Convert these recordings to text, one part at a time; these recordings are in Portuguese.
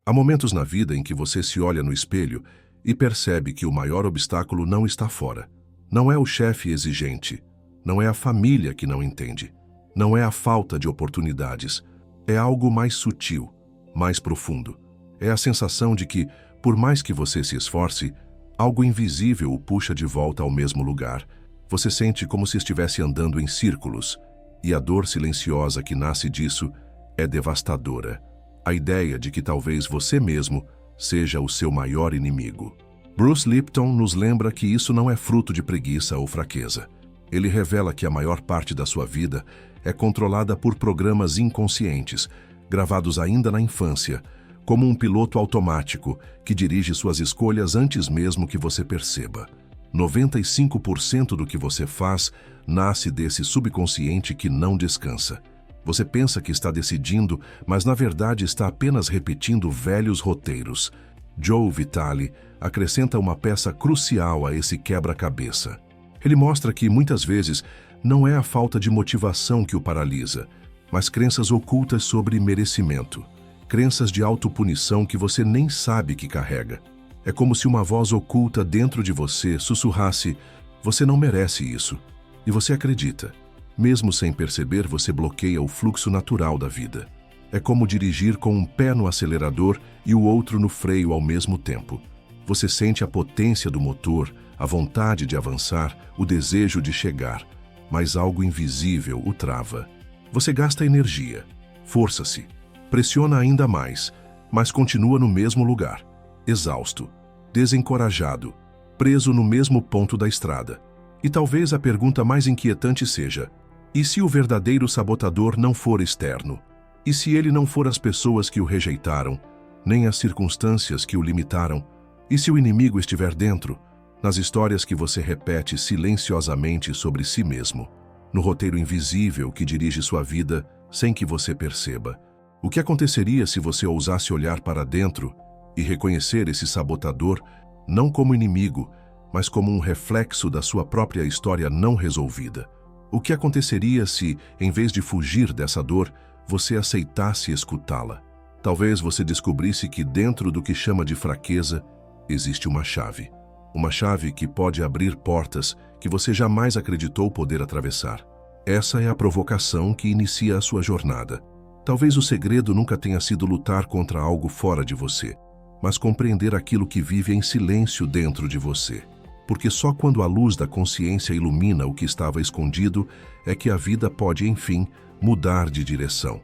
Há momentos na vida em que você se olha no espelho e percebe que o maior obstáculo não está fora. Não é o chefe exigente, não é a família que não entende, não é a falta de oportunidades. É algo mais sutil, mais profundo. É a sensação de que, por mais que você se esforce, algo invisível o puxa de volta ao mesmo lugar. Você sente como se estivesse andando em círculos, e a dor silenciosa que nasce disso é devastadora. A ideia de que talvez você mesmo seja o seu maior inimigo. Bruce Lipton nos lembra que isso não é fruto de preguiça ou fraqueza. Ele revela que a maior parte da sua vida é controlada por programas inconscientes, gravados ainda na infância, como um piloto automático que dirige suas escolhas antes mesmo que você perceba. 95% do que você faz nasce desse subconsciente que não descansa. Você pensa que está decidindo, mas na verdade está apenas repetindo velhos roteiros. Joe Vitale acrescenta uma peça crucial a esse quebra-cabeça. Ele mostra que, muitas vezes, não é a falta de motivação que o paralisa, mas crenças ocultas sobre merecimento. Crenças de autopunição que você nem sabe que carrega. É como se uma voz oculta dentro de você sussurrasse: "Você não merece isso." E você acredita. Mesmo sem perceber, você bloqueia o fluxo natural da vida. É como dirigir com um pé no acelerador e o outro no freio ao mesmo tempo. Você sente a potência do motor, a vontade de avançar, o desejo de chegar, mas algo invisível o trava. Você gasta energia, força-se, pressiona ainda mais, mas continua no mesmo lugar, exausto, desencorajado, preso no mesmo ponto da estrada. E talvez a pergunta mais inquietante seja: e se o verdadeiro sabotador não for externo? E se ele não for as pessoas que o rejeitaram, nem as circunstâncias que o limitaram? E se o inimigo estiver dentro, nas histórias que você repete silenciosamente sobre si mesmo, no roteiro invisível que dirige sua vida sem que você perceba? O que aconteceria se você ousasse olhar para dentro e reconhecer esse sabotador não como inimigo, mas como um reflexo da sua própria história não resolvida? O que aconteceria se, em vez de fugir dessa dor, você aceitasse escutá-la? Talvez você descobrisse que dentro do que chama de fraqueza existe uma chave. Uma chave que pode abrir portas que você jamais acreditou poder atravessar. Essa é a provocação que inicia a sua jornada. Talvez o segredo nunca tenha sido lutar contra algo fora de você, mas compreender aquilo que vive em silêncio dentro de você. Porque só quando a luz da consciência ilumina o que estava escondido é que a vida pode, enfim, mudar de direção.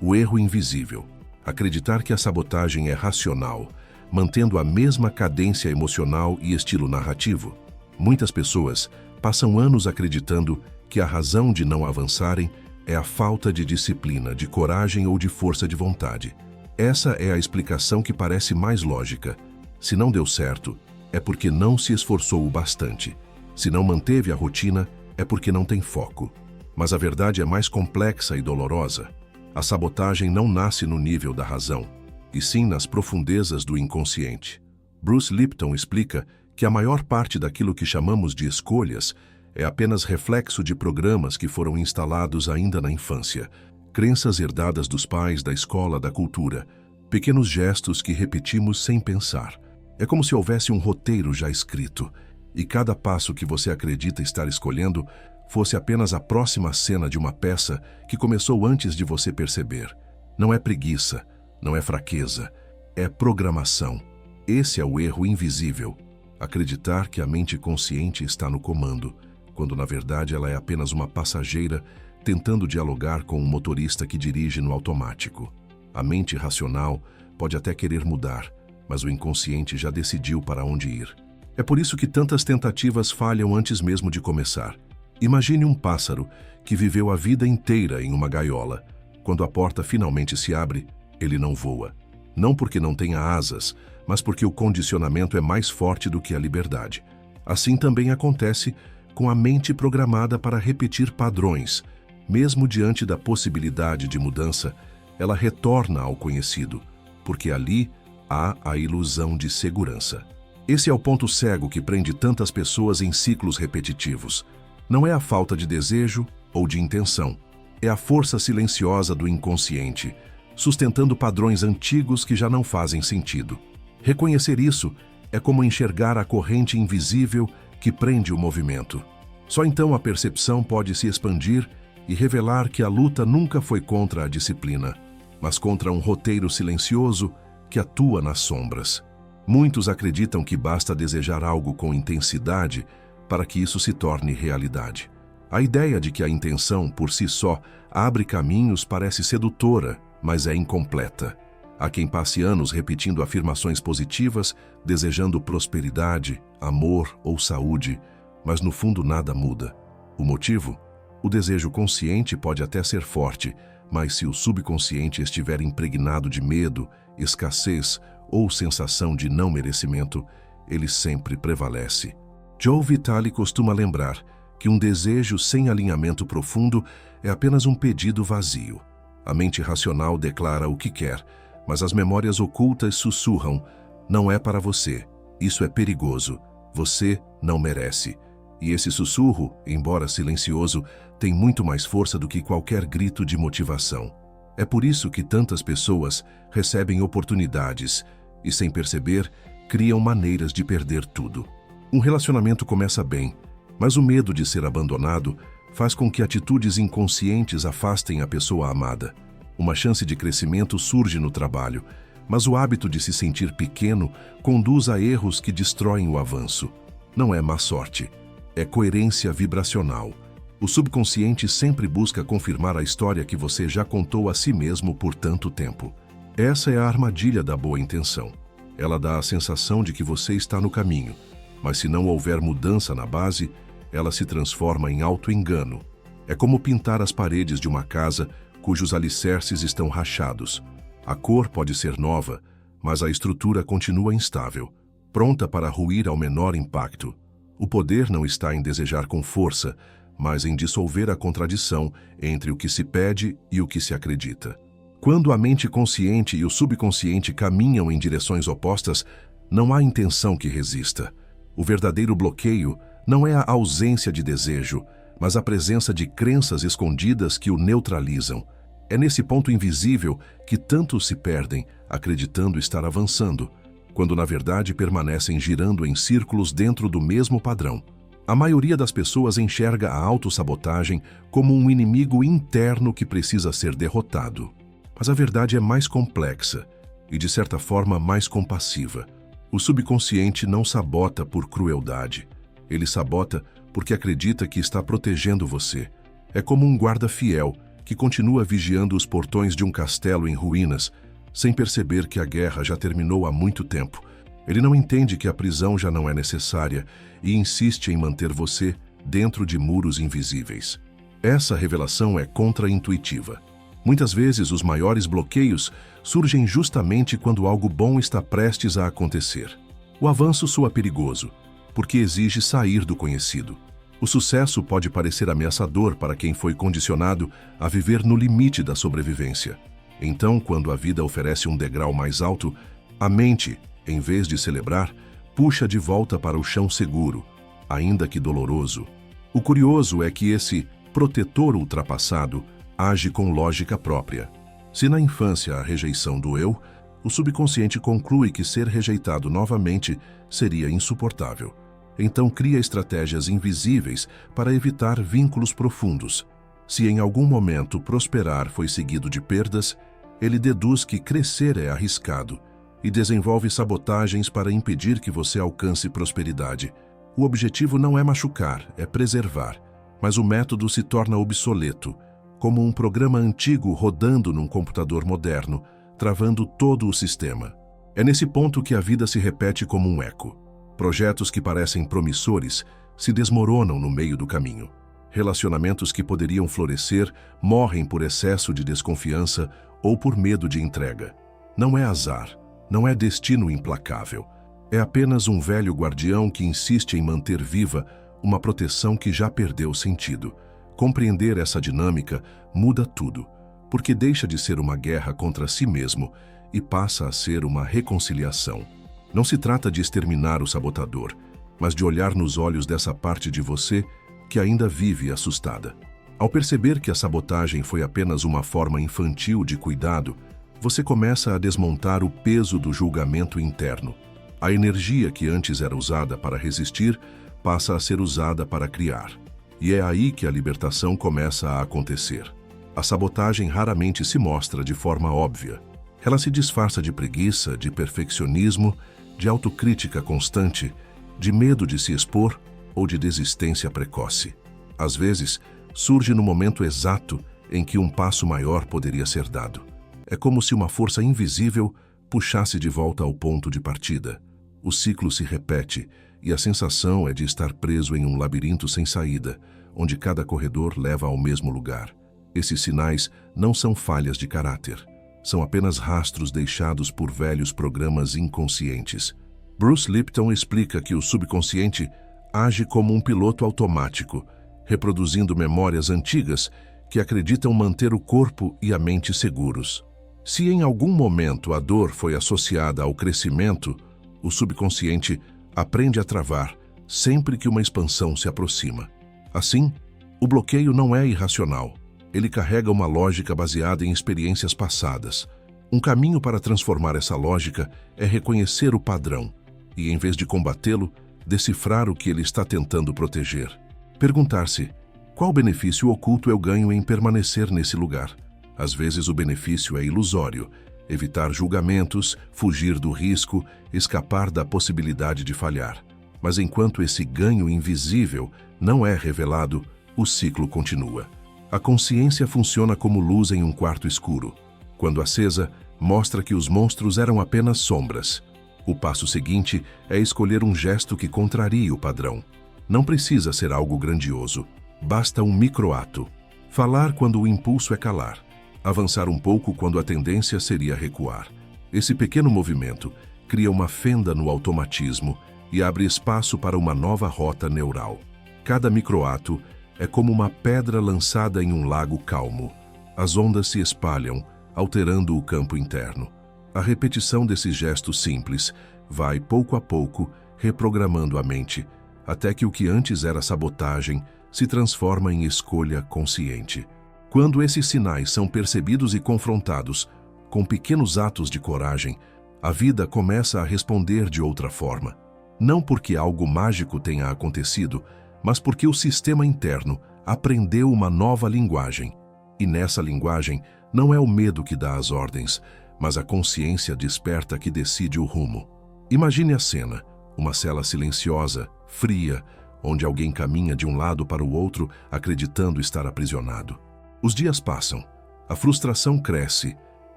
O erro invisível. Acreditar que a sabotagem é racional, mantendo a mesma cadência emocional e estilo narrativo. Muitas pessoas passam anos acreditando que a razão de não avançarem é a falta de disciplina, de coragem ou de força de vontade. Essa é a explicação que parece mais lógica. Se não deu certo, é porque não se esforçou o bastante. Se não manteve a rotina, é porque não tem foco. Mas a verdade é mais complexa e dolorosa. A sabotagem não nasce no nível da razão, e sim nas profundezas do inconsciente. Bruce Lipton explica que a maior parte daquilo que chamamos de escolhas é apenas reflexo de programas que foram instalados ainda na infância, crenças herdadas dos pais, da escola, da cultura, pequenos gestos que repetimos sem pensar. É como se houvesse um roteiro já escrito, e cada passo que você acredita estar escolhendo fosse apenas a próxima cena de uma peça que começou antes de você perceber. Não é preguiça, não é fraqueza, é programação. Esse é o erro invisível. Acreditar que a mente consciente está no comando, quando na verdade ela é apenas uma passageira tentando dialogar com um motorista que dirige no automático. A mente racional pode até querer mudar, mas o inconsciente já decidiu para onde ir. É por isso que tantas tentativas falham antes mesmo de começar. Imagine um pássaro que viveu a vida inteira em uma gaiola. Quando a porta finalmente se abre, ele não voa. Não porque não tenha asas, mas porque o condicionamento é mais forte do que a liberdade. Assim também acontece com a mente programada para repetir padrões. Mesmo diante da possibilidade de mudança, ela retorna ao conhecido, porque ali há a ilusão de segurança. Esse é o ponto cego que prende tantas pessoas em ciclos repetitivos. Não é a falta de desejo ou de intenção, é a força silenciosa do inconsciente, sustentando padrões antigos que já não fazem sentido. Reconhecer isso é como enxergar a corrente invisível que prende o movimento. Só então a percepção pode se expandir e revelar que a luta nunca foi contra a disciplina, mas contra um roteiro silencioso que atua nas sombras. Muitos acreditam que basta desejar algo com intensidade para que isso se torne realidade. A ideia de que a intenção, por si só, abre caminhos parece sedutora, mas é incompleta. Há quem passe anos repetindo afirmações positivas, desejando prosperidade, amor ou saúde, mas no fundo nada muda. O motivo? O desejo consciente pode até ser forte, mas se o subconsciente estiver impregnado de medo, escassez ou sensação de não merecimento, ele sempre prevalece. Joe Vitale costuma lembrar que um desejo sem alinhamento profundo é apenas um pedido vazio. A mente racional declara o que quer, mas as memórias ocultas sussurram: não é para você, isso é perigoso, você não merece. E esse sussurro, embora silencioso, tem muito mais força do que qualquer grito de motivação. É por isso que tantas pessoas recebem oportunidades e, sem perceber, criam maneiras de perder tudo. Um relacionamento começa bem, mas o medo de ser abandonado faz com que atitudes inconscientes afastem a pessoa amada. Uma chance de crescimento surge no trabalho, mas o hábito de se sentir pequeno conduz a erros que destroem o avanço. Não é má sorte, é coerência vibracional. O subconsciente sempre busca confirmar a história que você já contou a si mesmo por tanto tempo. Essa é a armadilha da boa intenção. Ela dá a sensação de que você está no caminho, mas se não houver mudança na base, ela se transforma em auto-engano. É como pintar as paredes de uma casa cujos alicerces estão rachados. A cor pode ser nova, mas a estrutura continua instável, pronta para ruir ao menor impacto. O poder não está em desejar com força, mas em dissolver a contradição entre o que se pede e o que se acredita. Quando a mente consciente e o subconsciente caminham em direções opostas, não há intenção que resista. O verdadeiro bloqueio não é a ausência de desejo, mas a presença de crenças escondidas que o neutralizam. É nesse ponto invisível que tantos se perdem, acreditando estar avançando, quando na verdade permanecem girando em círculos dentro do mesmo padrão. A maioria das pessoas enxerga a autossabotagem como um inimigo interno que precisa ser derrotado. Mas a verdade é mais complexa e, de certa forma, mais compassiva. O subconsciente não sabota por crueldade. Ele sabota porque acredita que está protegendo você. É como um guarda fiel que continua vigiando os portões de um castelo em ruínas, sem perceber que a guerra já terminou há muito tempo. Ele não entende que a prisão já não é necessária e insiste em manter você dentro de muros invisíveis. Essa revelação é contra-intuitiva. Muitas vezes os maiores bloqueios surgem justamente quando algo bom está prestes a acontecer. O avanço soa perigoso, porque exige sair do conhecido. O sucesso pode parecer ameaçador para quem foi condicionado a viver no limite da sobrevivência. Então, quando a vida oferece um degrau mais alto, a mente, em vez de celebrar, puxa de volta para o chão seguro, ainda que doloroso. O curioso é que esse protetor ultrapassado age com lógica própria. Se na infância a rejeição doeu, o subconsciente conclui que ser rejeitado novamente seria insuportável. Então cria estratégias invisíveis para evitar vínculos profundos. Se em algum momento prosperar foi seguido de perdas, ele deduz que crescer é arriscado e desenvolve sabotagens para impedir que você alcance prosperidade. O objetivo não é machucar, é preservar, mas o método se torna obsoleto, como um programa antigo rodando num computador moderno, travando todo o sistema. É nesse ponto que a vida se repete como um eco. Projetos que parecem promissores se desmoronam no meio do caminho. Relacionamentos que poderiam florescer morrem por excesso de desconfiança ou por medo de entrega. Não é azar, não é destino implacável. É apenas um velho guardião que insiste em manter viva uma proteção que já perdeu sentido. Compreender essa dinâmica muda tudo, porque deixa de ser uma guerra contra si mesmo e passa a ser uma reconciliação. Não se trata de exterminar o sabotador, mas de olhar nos olhos dessa parte de você que ainda vive assustada. Ao perceber que a sabotagem foi apenas uma forma infantil de cuidado, você começa a desmontar o peso do julgamento interno. A energia que antes era usada para resistir passa a ser usada para criar. E é aí que a libertação começa a acontecer. A sabotagem raramente se mostra de forma óbvia. Ela se disfarça de preguiça, de perfeccionismo, de autocrítica constante, de medo de se expor ou de desistência precoce. Às vezes, surge no momento exato em que um passo maior poderia ser dado. É como se uma força invisível puxasse de volta ao ponto de partida. O ciclo se repete e a sensação é de estar preso em um labirinto sem saída, onde cada corredor leva ao mesmo lugar. Esses sinais não são falhas de caráter. São apenas rastros deixados por velhos programas inconscientes. Bruce Lipton explica que o subconsciente age como um piloto automático, reproduzindo memórias antigas que acreditam manter o corpo e a mente seguros. Se em algum momento a dor foi associada ao crescimento, o subconsciente aprende a travar sempre que uma expansão se aproxima. Assim, o bloqueio não é irracional. Ele carrega uma lógica baseada em experiências passadas. Um caminho para transformar essa lógica é reconhecer o padrão e, em vez de combatê-lo, decifrar o que ele está tentando proteger. Perguntar-se: qual benefício oculto eu ganho em permanecer nesse lugar? Às vezes o benefício é ilusório: evitar julgamentos, fugir do risco, escapar da possibilidade de falhar. Mas enquanto esse ganho invisível não é revelado, o ciclo continua. A consciência funciona como luz em um quarto escuro. Quando acesa, mostra que os monstros eram apenas sombras. O passo seguinte é escolher um gesto que contrarie o padrão. Não precisa ser algo grandioso. Basta um microato. Falar quando o impulso é calar. Avançar um pouco quando a tendência seria recuar. Esse pequeno movimento cria uma fenda no automatismo e abre espaço para uma nova rota neural. Cada microato é como uma pedra lançada em um lago calmo. As ondas se espalham, alterando o campo interno. A repetição desses gestos simples vai, pouco a pouco, reprogramando a mente, até que o que antes era sabotagem se transforma em escolha consciente. Quando esses sinais são percebidos e confrontados, com pequenos atos de coragem, a vida começa a responder de outra forma. Não porque algo mágico tenha acontecido, mas porque o sistema interno aprendeu uma nova linguagem. E nessa linguagem, não é o medo que dá as ordens, mas a consciência desperta que decide o rumo. Imagine a cena: uma cela silenciosa, fria, onde alguém caminha de um lado para o outro acreditando estar aprisionado. Os dias passam, a frustração cresce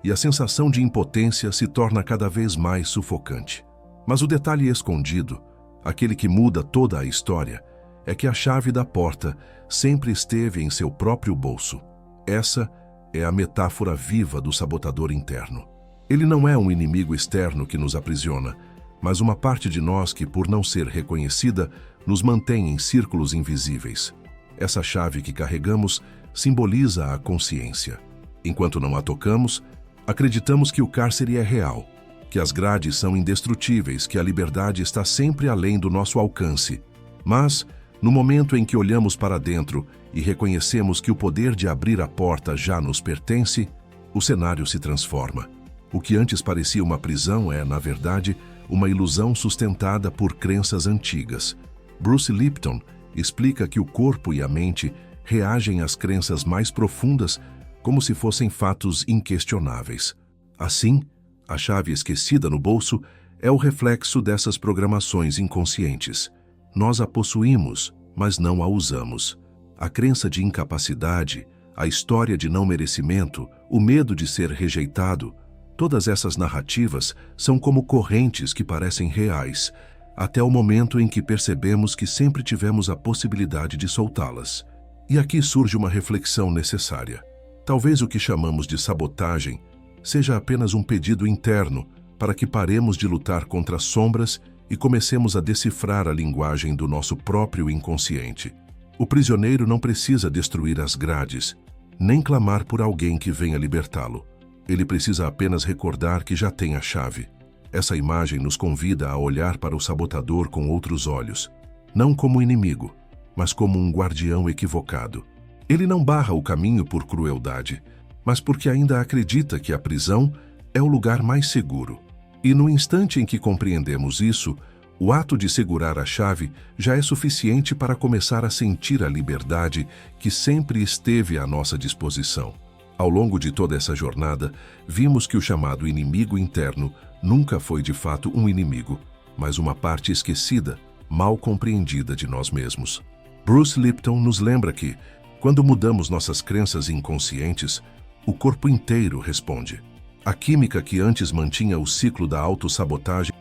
e a sensação de impotência se torna cada vez mais sufocante. Mas o detalhe escondido, aquele que muda toda a história, é que a chave da porta sempre esteve em seu próprio bolso. Essa é a metáfora viva do sabotador interno. Ele não é um inimigo externo que nos aprisiona, mas uma parte de nós que, por não ser reconhecida, nos mantém em círculos invisíveis. Essa chave que carregamos simboliza a consciência. Enquanto não a tocamos, acreditamos que o cárcere é real, que as grades são indestrutíveis, que a liberdade está sempre além do nosso alcance. Mas, no momento em que olhamos para dentro e reconhecemos que o poder de abrir a porta já nos pertence, o cenário se transforma. O que antes parecia uma prisão é, na verdade, uma ilusão sustentada por crenças antigas. Bruce Lipton explica que o corpo e a mente reagem às crenças mais profundas como se fossem fatos inquestionáveis. Assim, a chave esquecida no bolso é o reflexo dessas programações inconscientes. Nós a possuímos, mas não a usamos. A crença de incapacidade, a história de não merecimento, o medo de ser rejeitado, todas essas narrativas são como correntes que parecem reais, até o momento em que percebemos que sempre tivemos a possibilidade de soltá-las. E aqui surge uma reflexão necessária. Talvez o que chamamos de sabotagem seja apenas um pedido interno para que paremos de lutar contra as sombras e comecemos a decifrar a linguagem do nosso próprio inconsciente. O prisioneiro não precisa destruir as grades, nem clamar por alguém que venha libertá-lo. Ele precisa apenas recordar que já tem a chave. Essa imagem nos convida a olhar para o sabotador com outros olhos, não como inimigo, mas como um guardião equivocado. Ele não barra o caminho por crueldade, mas porque ainda acredita que a prisão é o lugar mais seguro. E no instante em que compreendemos isso, o ato de segurar a chave já é suficiente para começar a sentir a liberdade que sempre esteve à nossa disposição. Ao longo de toda essa jornada, vimos que o chamado inimigo interno nunca foi de fato um inimigo, mas uma parte esquecida, mal compreendida de nós mesmos. Bruce Lipton nos lembra que, quando mudamos nossas crenças inconscientes, o corpo inteiro responde. A química que antes mantinha o ciclo da autossabotagem